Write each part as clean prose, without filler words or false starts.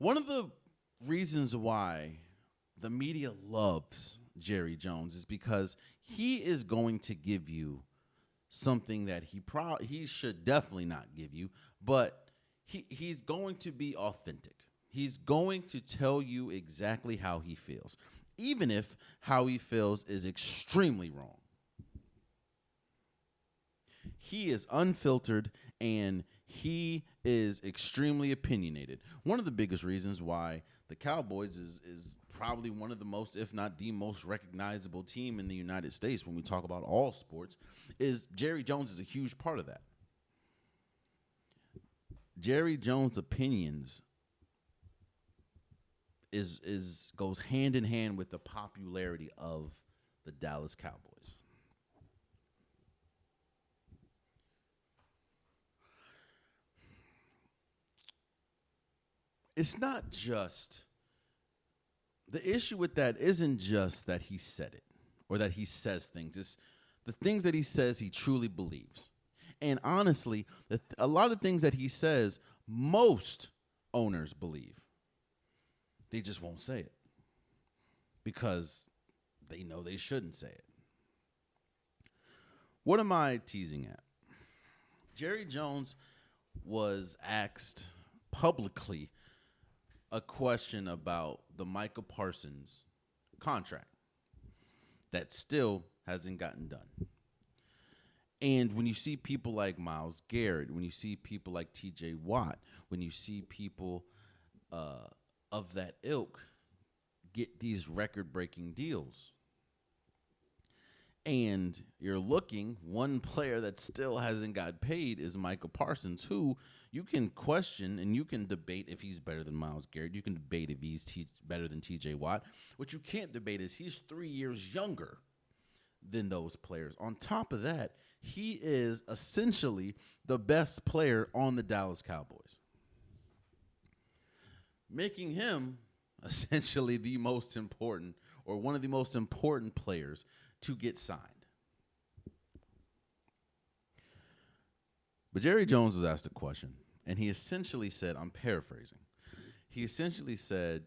One of the reasons why the media loves Jerry Jones is because he is going to give you something that he should definitely not give you, but he's going to be authentic. He's going to tell you exactly how he feels, even if how he feels is extremely wrong. He is unfiltered and he is extremely opinionated. One of the biggest reasons why the Cowboys is probably one of the most, if not the most recognizable team in the United States when we talk about all sports, is Jerry Jones is a huge part of that. Jerry Jones' opinions is goes hand in hand with the popularity of the Dallas Cowboys. It's not just the issue with that isn't just that he said it or that he says things. It's the things that he says he truly believes. And honestly, a lot of things that he says, most owners believe. They just won't say it because they know they shouldn't say it. What am I teasing at? Jerry Jones was asked publicly a question about the Micah Parsons contract that still hasn't gotten done. And when you see people like Myles Garrett, when you see people like TJ Watt, when you see people of that ilk get these record-breaking deals, and you're looking, one player that still hasn't got paid is Micah Parsons, who you can question and you can debate if he's better than Myles Garrett. You can debate if he's better than TJ Watt. What you can't debate is he's 3 years younger than those players. On top of that, he is essentially the best player on the Dallas Cowboys, making him essentially the most important or one of the most important players to get signed. But Jerry Jones was asked a question, and he essentially said, I'm paraphrasing, he essentially said,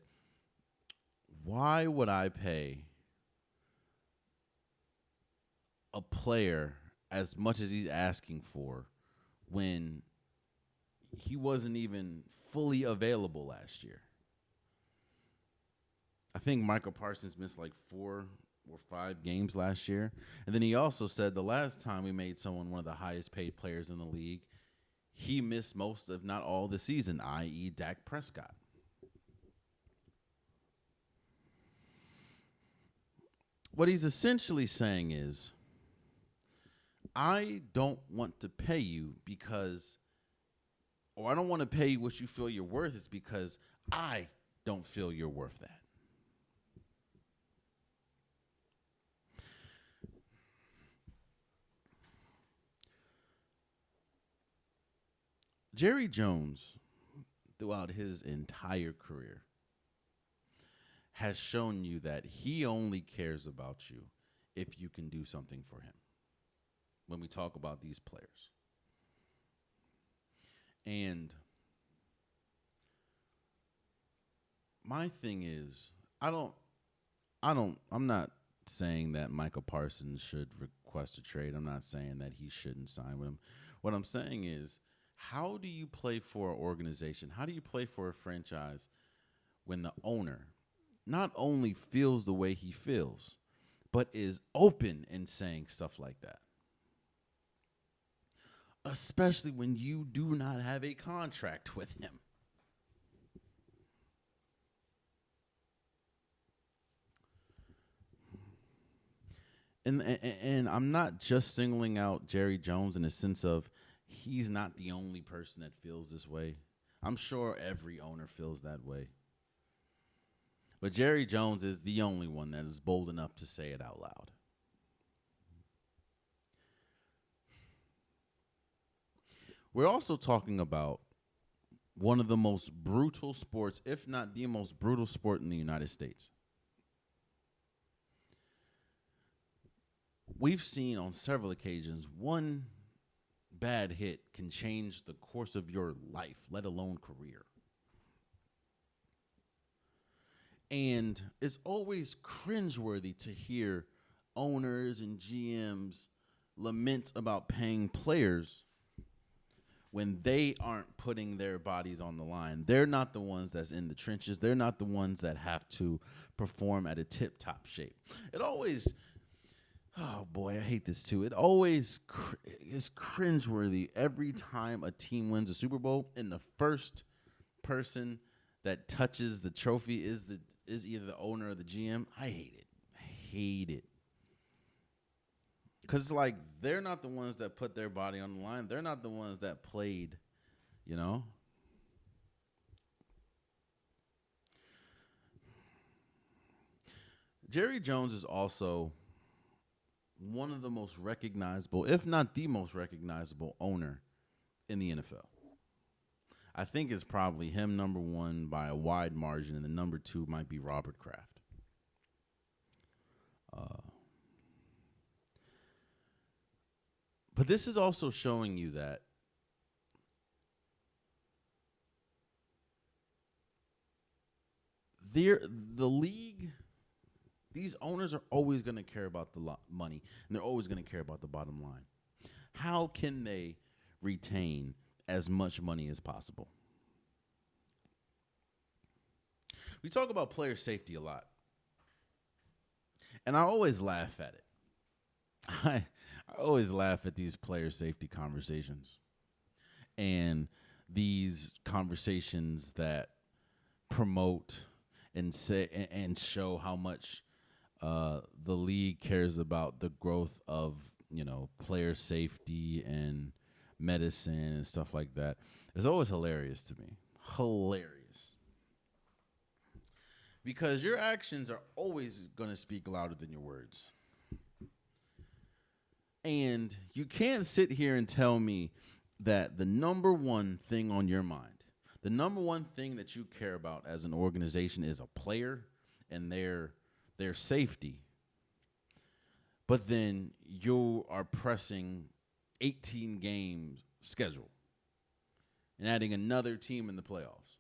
why would I pay a player as much as he's asking for when he wasn't even fully available last year? I think Micah Parsons missed like 4 or 5 games last year. And then he also said the last time we made someone one of the highest paid players in the league, he missed most, if not all, the season, i.e. Dak Prescott. What he's essentially saying is, I don't want to pay you because, or I don't want to pay you what you feel you're worth. It's because I don't feel you're worth that. Jerry Jones, throughout his entire career, has shown you that he only cares about you if you can do something for him when we talk about these players. And my thing is, I'm not saying that Micah Parsons should request a trade. I'm not saying that he shouldn't sign with him. What I'm saying is, how do you play for an organization? How do you play for a franchise when the owner not only feels the way he feels, but is open in saying stuff like that? Especially when you do not have a contract with him. And I'm not just singling out Jerry Jones in the sense of he's not the only person that feels this way. I'm sure every owner feels that way. But Jerry Jones is the only one that is bold enough to say it out loud. We're also talking about one of the most brutal sports, if not the most brutal sport in the United States. We've seen on several occasions one bad hit can change the course of your life, let alone career. And it's always cringeworthy to hear owners and GMs lament about paying players when they aren't putting their bodies on the line. They're not the ones that's in the trenches. They're not the ones that have to perform at a tip-top shape. It always, oh boy, I hate this too. It always is cringeworthy every time a team wins a Super Bowl and the first person that touches the trophy is either the owner or the GM. I hate it. I hate it. Because, like, they're not the ones that put their body on the line. They're not the ones that played, you know? Jerry Jones is also one of the most recognizable, if not the most recognizable owner in the NFL. I think it's probably him, number one, by a wide margin, and the number two might be Robert Kraft. But this is also showing you that the league, these owners are always going to care about the money, and they're always going to care about the bottom line. How can they retain as much money as possible? We talk about player safety a lot, and I always laugh at it. I always laugh at these player safety conversations and these conversations that promote and say and show how much the league cares about the growth of, player safety and medicine and stuff like that. It's always hilarious to me. Hilarious. Because your actions are always going to speak louder than your words. And you can't sit here and tell me that the number one thing on your mind, the number one thing that you care about as an organization is a player and their safety. But then you are pressing 18 games schedule and adding another team in the playoffs.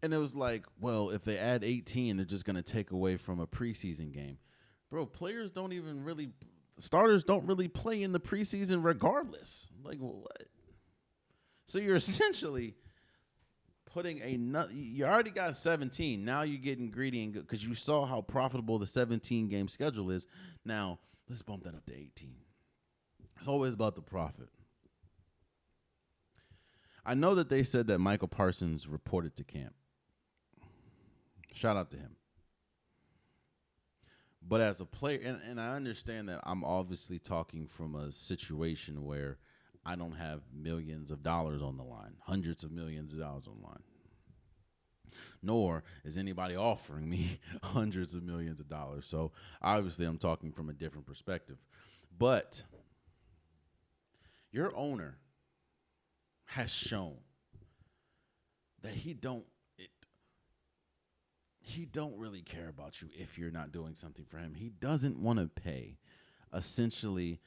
And it was like, well, if they add 18, they're just going to take away from a preseason game. Bro, starters don't really play in the preseason regardless. Like, what? So you're essentially putting you already got 17. Now you're getting greedy because you saw how profitable the 17-game schedule is. Now, let's bump that up to 18. It's always about the profit. I know that they said that Michael Parsons reported to camp. Shout out to him. But as a player, and I understand that I'm obviously talking from a situation where I don't have millions of dollars on the line, hundreds of millions of dollars on the line. Nor is anybody offering me hundreds of millions of dollars. So obviously I'm talking from a different perspective. But your owner has shown that he don't really care about you if you're not doing something for him. He doesn't want to pay essentially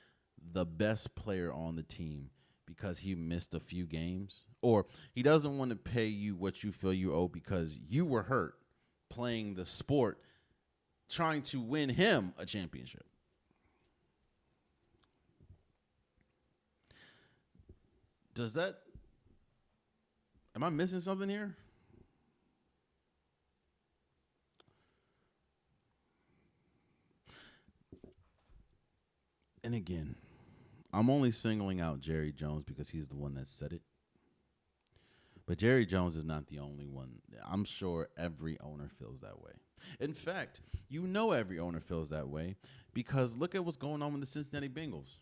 the best player on the team because he missed a few games, or he doesn't want to pay you what you feel you owe because you were hurt playing the sport trying to win him a championship. Am I missing something here? And again, I'm only singling out Jerry Jones because he's the one that said it. But Jerry Jones is not the only one. I'm sure every owner feels that way. In fact, every owner feels that way because look at what's going on with the Cincinnati Bengals.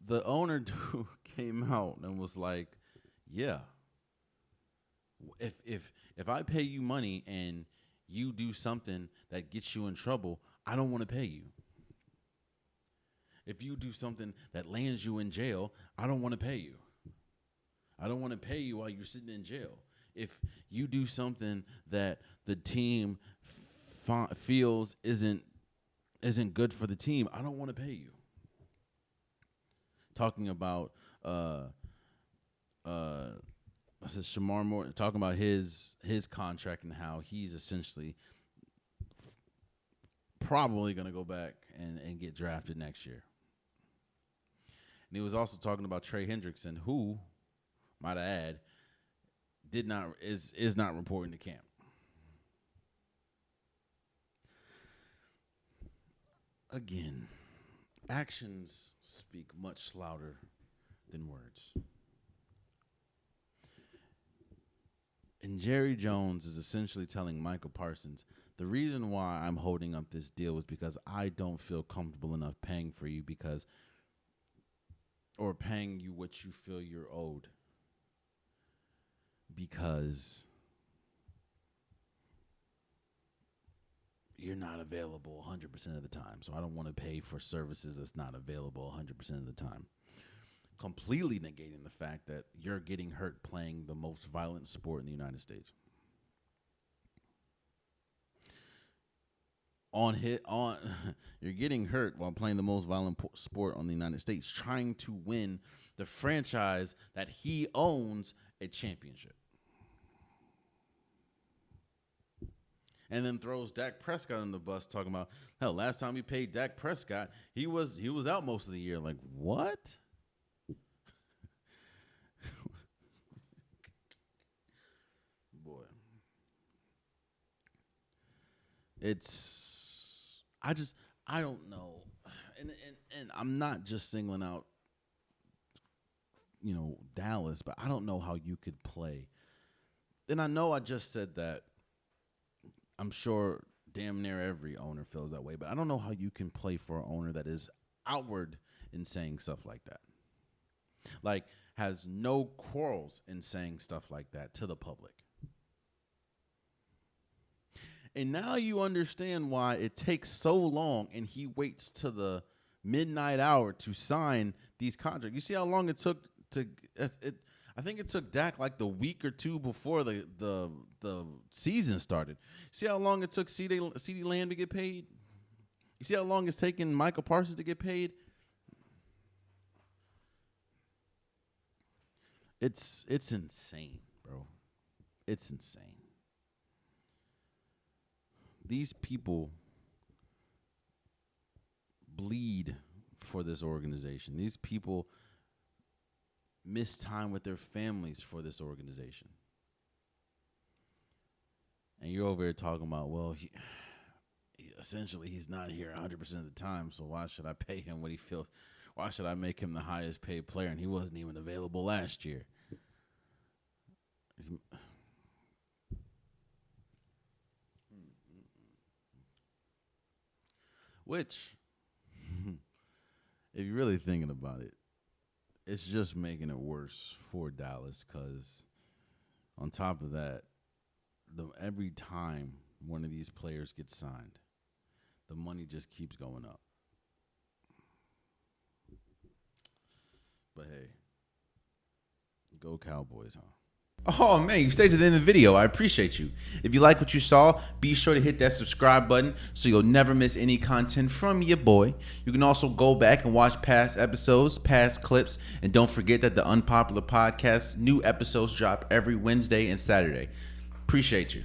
The owner came out and was like, yeah, if I pay you money and you do something that gets you in trouble, I don't want to pay you. If you do something that lands you in jail, I don't want to pay you. I don't want to pay you while you're sitting in jail. If you do something that the team feels isn't good for the team, I don't want to pay you. talking about Shamar Moore, talking about his contract and how he's essentially probably going to go back and get drafted next year. And he was also talking about Trey Hendrickson, who, might I add, is not reporting to camp. Again, actions speak much louder than words. And Jerry Jones is essentially telling Micah Parsons, the reason why I'm holding up this deal is because I don't feel comfortable enough paying for you or paying you what you feel you're owed, because you're not available 100% of the time. So I don't want to pay for services that's not available 100% of the time. Completely negating the fact that you're getting hurt playing the most violent sport in the United States. You're getting hurt while playing the most violent sport on the United States, trying to win the franchise that he owns a championship. And then throws Dak Prescott on the bus, talking about, hell, last time we paid Dak Prescott, he was out most of the year. Like, what? Boy. I don't know. And I'm not just singling out, Dallas, but I don't know how you could play. And I know I just said that. I'm sure damn near every owner feels that way, but I don't know how you can play for an owner that is outward in saying stuff like that. Like, has no quarrels in saying stuff like that to the public. And now you understand why it takes so long and he waits to the midnight hour to sign these contracts. You see how long it took I think it took Dak like the week or two before the season started. See how long it took CeeDee Lamb to get paid? You see how long it's taken Micah Parsons to get paid? It's insane, bro. It's insane. These people bleed for this organization. These people miss time with their families for this organization. And you're over here talking about, well, essentially he's not here 100% of the time, so why should I pay him what he feels? Why should I make him the highest paid player? And he wasn't even available last year. Which, if you're really thinking about it, it's just making it worse for Dallas, because on top of that, every time one of these players gets signed, the money just keeps going up. But hey, go Cowboys, huh? Oh, man, you stayed to the end of the video. I appreciate you. If you like what you saw, be sure to hit that subscribe button so you'll never miss any content from your boy. You can also go back and watch past episodes, past clips, and don't forget that the Unpopular Podcast, new episodes drop every Wednesday and Saturday. Appreciate you.